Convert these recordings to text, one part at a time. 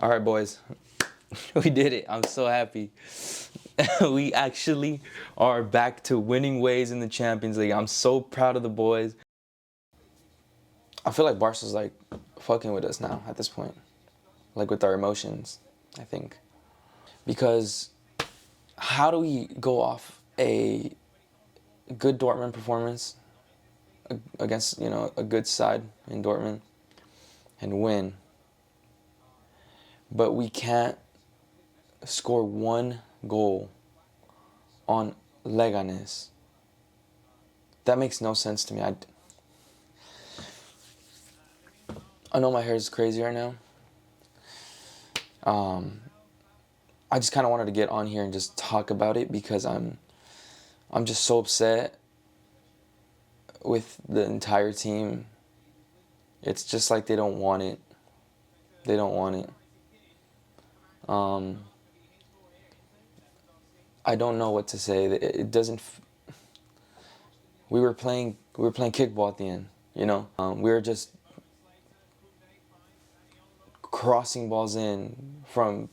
All right, boys. We did it. I'm so happy. We actually are back to winning ways in the Champions League. I'm so proud of the boys. I feel like Barca's like fucking with us now at this point. Like with our emotions, I think. Because how do we go off a good Dortmund performance against, a good side in Dortmund and win, but we can't score one goal on Leganes? That makes no sense to me. I know my hair is crazy right now. I just kind of wanted to get on here and just talk about it because I'm just so upset with the entire team. It's just like they don't want it. They don't want it. I don't know what to say. It doesn't. We were playing kickball at the end. We were just crossing balls in from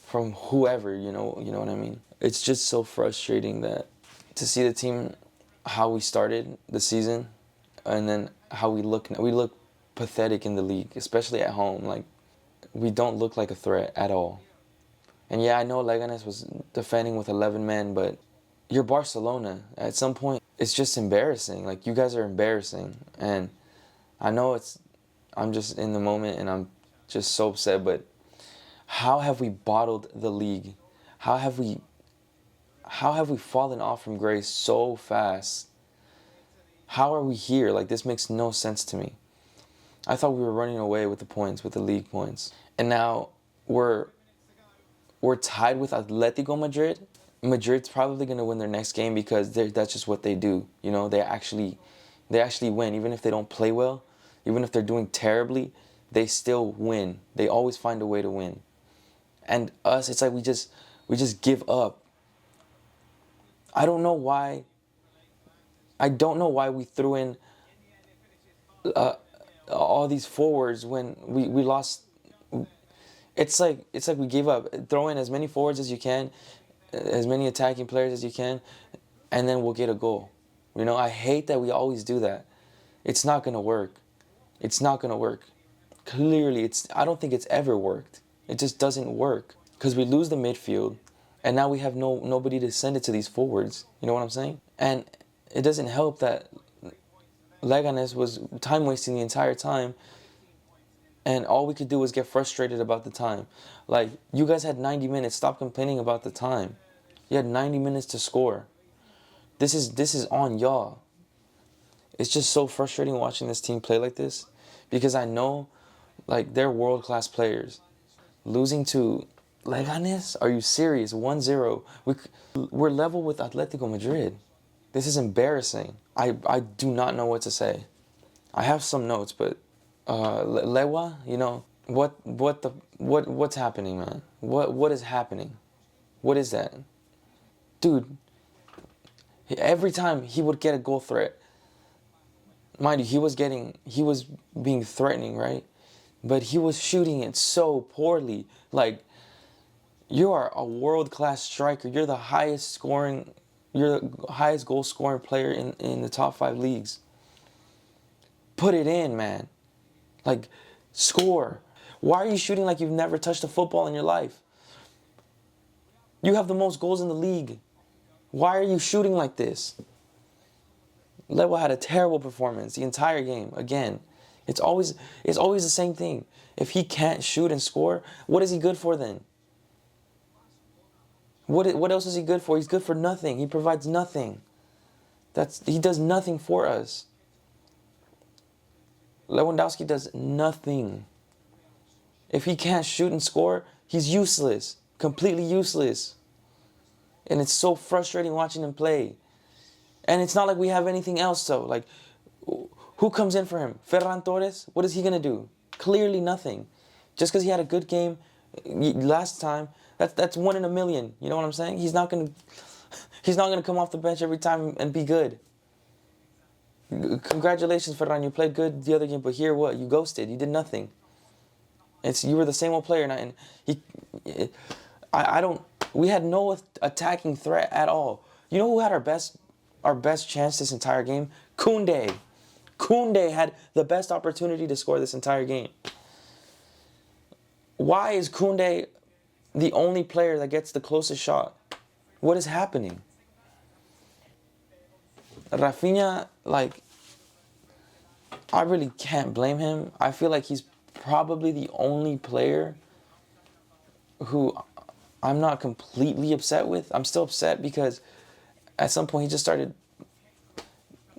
whoever. You know what I mean. It's just so frustrating that to see the team, how we started the season, and then how we look now. We look pathetic in the league, especially at home. Like, we don't look like a threat at all. And yeah, I know Leganes was defending with 11 men, but you're Barcelona. At some point, it's just embarrassing. Like, you guys are embarrassing. And I know I'm just in the moment and I'm just so upset, but how have we bottled the league? How have we fallen off from grace so fast? How are we here? Like, this makes no sense to me. I thought we were running away with the points, with the league points. And now we're tied with Atletico Madrid. Madrid's probably going to win their next game because that's just what they do. They actually win. Even if they don't play well, even if they're doing terribly, they still win. They always find a way to win. And us, it's like we just give up. I don't know why we threw in all these forwards when we lost. It's like we gave up. Throw in as many forwards as you can, as many attacking players as you can, and then we'll get a goal. I hate that we always do that. It's not going to work. It's not going to work. Clearly, I don't think it's ever worked. It just doesn't work because we lose the midfield, and now we have nobody to send it to these forwards. You know what I'm saying? And it doesn't help that Leganes was time wasting the entire time, and all we could do was get frustrated about the time. Like, you guys had 90 minutes. Stop complaining about the time. You had 90 minutes to score. This is on y'all. It's just so frustrating watching this team play like this because I know, like, they're world-class players. Losing to Leganes? Are you serious? 1-0. We're level with Atletico Madrid. This is embarrassing. I do not know what to say. I have some notes, but Lewa, what's happening, man? What is happening? What is that? Dude, every time he would get a goal threat, mind you, he was being threatening, right? But he was shooting it so poorly. Like, you are a world-class striker. You're the highest goal scoring player in the top 5 leagues. Put it in, man. Like, score. Why are you shooting like you've never touched a football in your life? You have the most goals in the league. Why are you shooting like this? Lewa had a terrible performance the entire game. Again, it's always the same thing. If he can't shoot and score, what is he good for then? What else is he good for? He's good for nothing. He provides nothing. He does nothing for us. Lewandowski does nothing. If he can't shoot and score, he's useless. Completely useless. And it's so frustrating watching him play. And it's not like we have anything else, though. Like, who comes in for him? Ferran Torres? What is he going to do? Clearly nothing. Just because he had a good game last time, that's 1 in a million. You know what I'm saying? He's not going to come off the bench every time and be good. Congratulations, Ferran. You played good the other game, but here what? You ghosted. You did nothing. You were the same old player, and he, I don't. We had no attacking threat at all. You know who had our best chance this entire game? Koundé. Koundé had the best opportunity to score this entire game. Why is Koundé the only player that gets the closest shot? What is happening? Rafinha, like, I really can't blame him. I feel like he's probably the only player who I'm not completely upset with. I'm still upset because at some point he just started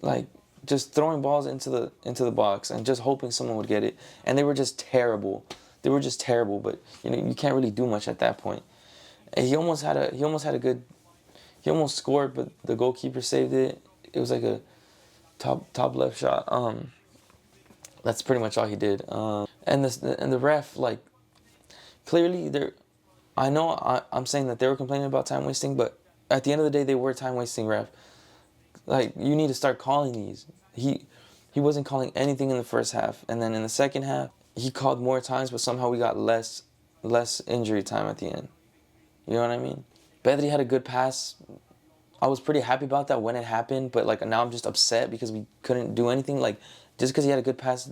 like just throwing balls into the box and just hoping someone would get it, and they were just terrible. They were just terrible, but you can't really do much at that point. And he almost had a good, he almost scored, but the goalkeeper saved it. It was like a top left shot. That's pretty much all he did. And the ref, like, clearly there. I know I'm saying that they were complaining about time wasting, but at the end of the day, they were time wasting, ref. Like, you need to start calling these. He wasn't calling anything in the first half, and then in the second half, he called more times, but somehow we got less injury time at the end. You know what I mean? Pedri had a good pass. I was pretty happy about that when it happened, but like now I'm just upset because we couldn't do anything. Like, just because he had a good pass,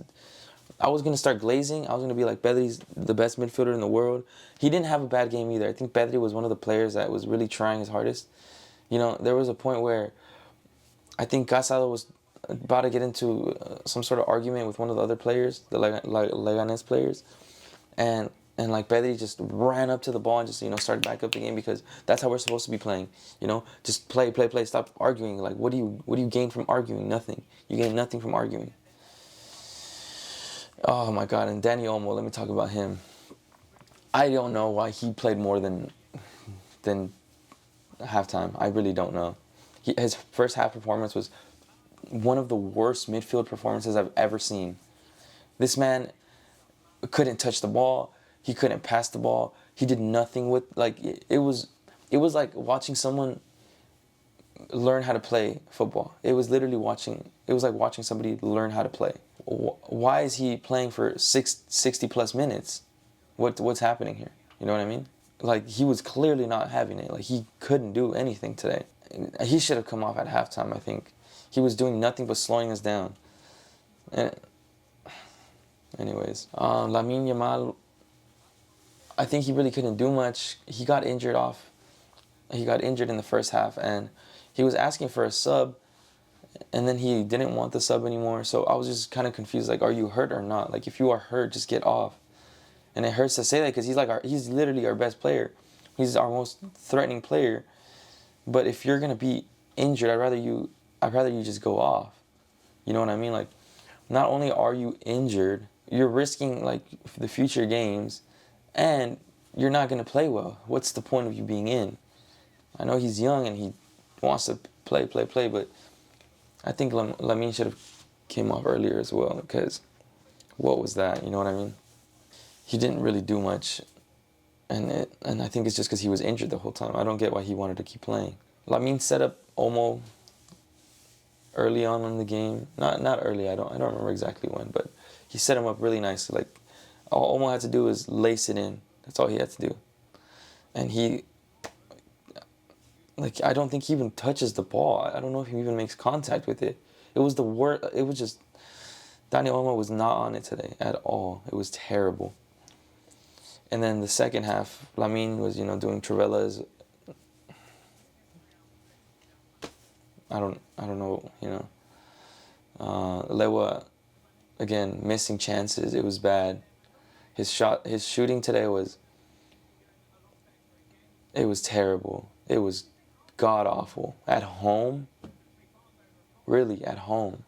I was gonna start glazing. I was gonna be like, Pedri's the best midfielder in the world. He didn't have a bad game either. I think Pedri was one of the players that was really trying his hardest. There was a point where I think Casado was about to get into some sort of argument with one of the other players, the Leganes players, and like Pedri just ran up to the ball and just started back up the game, because that's how we're supposed to be playing. Just play. Stop arguing. Like, what do you gain from arguing? Nothing. You gain nothing from arguing. Oh my God! And Dani Olmo, let me talk about him. I don't know why he played more than halftime. I really don't know. His first half performance was one of the worst midfield performances I've ever seen. This man couldn't touch the ball. He couldn't pass the ball. He did nothing with, like, it was like watching someone learn how to play football. It was like watching somebody learn how to play. Why is he playing for 60 plus minutes? What's happening here? You know what I mean? Like, he was clearly not having it. Like, he couldn't do anything today. He should have come off at halftime, I think. He was doing nothing but slowing us down. And anyways, Lamine Yamal, I think he really couldn't do much. He got injured in the first half, and he was asking for a sub, and then he didn't want the sub anymore. So I was just kind of confused, like, are you hurt or not? Like, if you are hurt, just get off. And it hurts to say that because he's literally our best player. He's our most threatening player. But if you're gonna be injured, I'd rather you just go off. You know what I mean? Like, not only are you injured, you're risking like the future games, and you're not gonna play well. What's the point of you being in? I know he's young and he wants to play, but I think Lamine should have came off earlier as well, because what was that? You know what I mean? He didn't really do much, and I think it's just because he was injured the whole time. I don't get why he wanted to keep playing. Lamine set up Olmo early on in the game. Not early. I don't remember exactly when, but he set him up really nicely. Like, all Olmo had to do was lace it in. That's all he had to do, and he. Like, I don't think he even touches the ball. I don't know if he even makes contact with it. It was the worst. It was just, Dani Olmo was not on it today at all. It was terrible. And then the second half, Lamine was, doing Trivella's. I don't know, Lewa, again, missing chances. It was bad. His shooting today was terrible. It was god awful. At home, really, at home.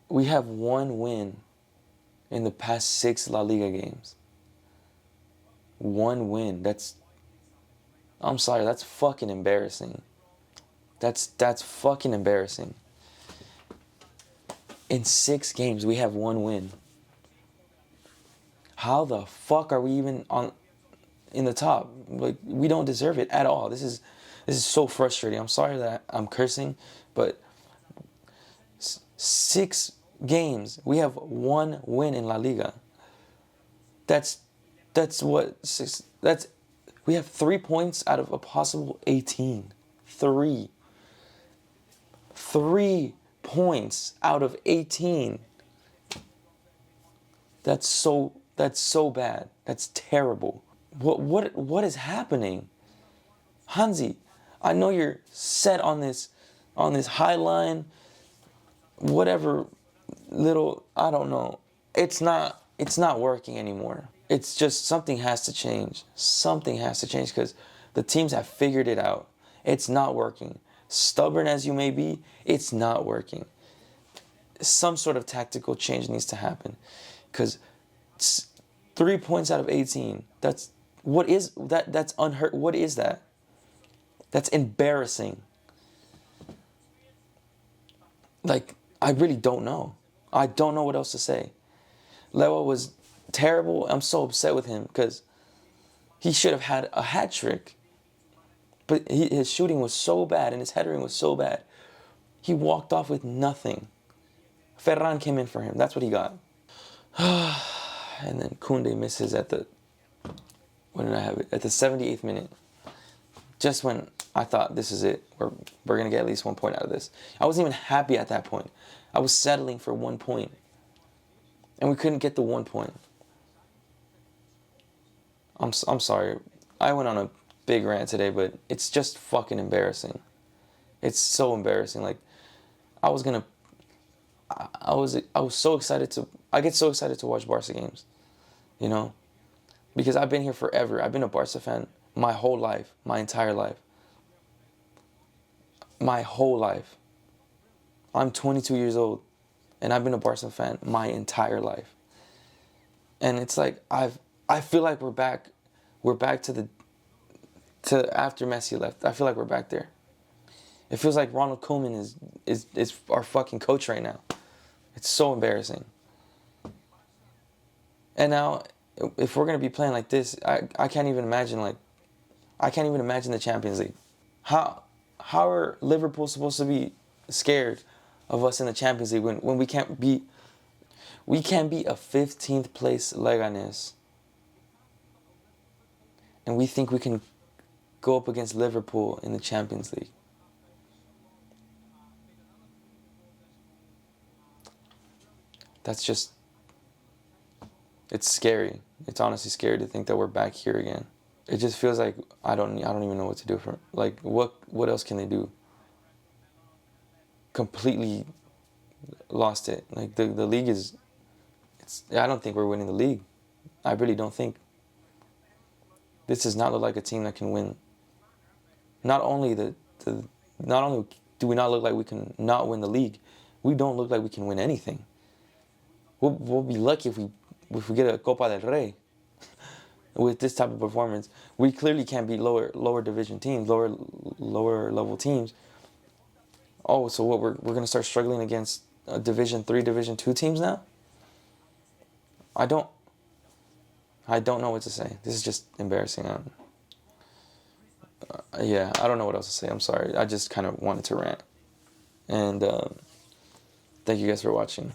We have one win in the past 6 La Liga games. One win. I'm sorry, that's fucking embarrassing. That's fucking embarrassing. In 6 games, we have one win. How the fuck are we even in the top? Like, we don't deserve it at all. This is so frustrating. I'm sorry that I'm cursing, but 6 games, we have one win in La Liga. That's That's what six. That's we have 3 points out of a possible 18. 3 points out of 18. That's so bad. That's terrible. What is happening? Hansi, I know you're set on this high line, whatever little, I don't know. It's not working anymore. It's just something has to change. Something has to change because the teams have figured it out. It's not working. Stubborn as you may be, it's not working. Some sort of tactical change needs to happen because 3 points out of 18. That's unheard. What is that? That's embarrassing. Like, I really don't know. I don't know what else to say. Lewa was terrible. I'm so upset with him because he should have had a hat trick. But his shooting was so bad and his headering was so bad. He walked off with nothing. Ferran came in for him. That's what he got. And then Koundé misses at the, when did I have it? At the 78th minute. Just when I thought this is it. We're going to get at least 1 point out of this. I wasn't even happy at that point. I was settling for 1 point. And we couldn't get the 1 point. I'm sorry. I went on a big rant today, but it's just fucking embarrassing. It's so embarrassing. Like, I was so excited I get so excited to watch Barca games, you know, because I've been here forever. I've been a Barca fan my whole life, my entire life. My whole life. I'm 22 years old, and I've been a Barca fan my entire life. And it's like I feel like we're back to after Messi left. I feel like we're back there. It feels like Ronald Koeman is our fucking coach right now. It's so embarrassing. And now, if we're gonna be playing like this, I can't even imagine the Champions League. How are Liverpool supposed to be scared of us in the Champions League when we can't beat a 15th place Leganes, and we think we can go up against Liverpool in the Champions League? That's just, it's scary. It's honestly scary to think that we're back here again. It just feels like I don't even know what to do for, like, what else can they do? Completely lost it. Like, the league I don't think we're winning the league. I really don't think. This does not look like a team that can win. Not only do we not look like we can not win the league, we don't look like we can win anything. We'll be lucky if we get a Copa del Rey with this type of performance. We clearly can't beat lower division teams, lower level teams. Oh, so what, we're gonna start struggling against Division 3, Division 2 teams now? I don't know what to say. This is just embarrassing. Yeah, I don't know what else to say. I'm sorry. I just kind of wanted to rant. And thank you guys for watching.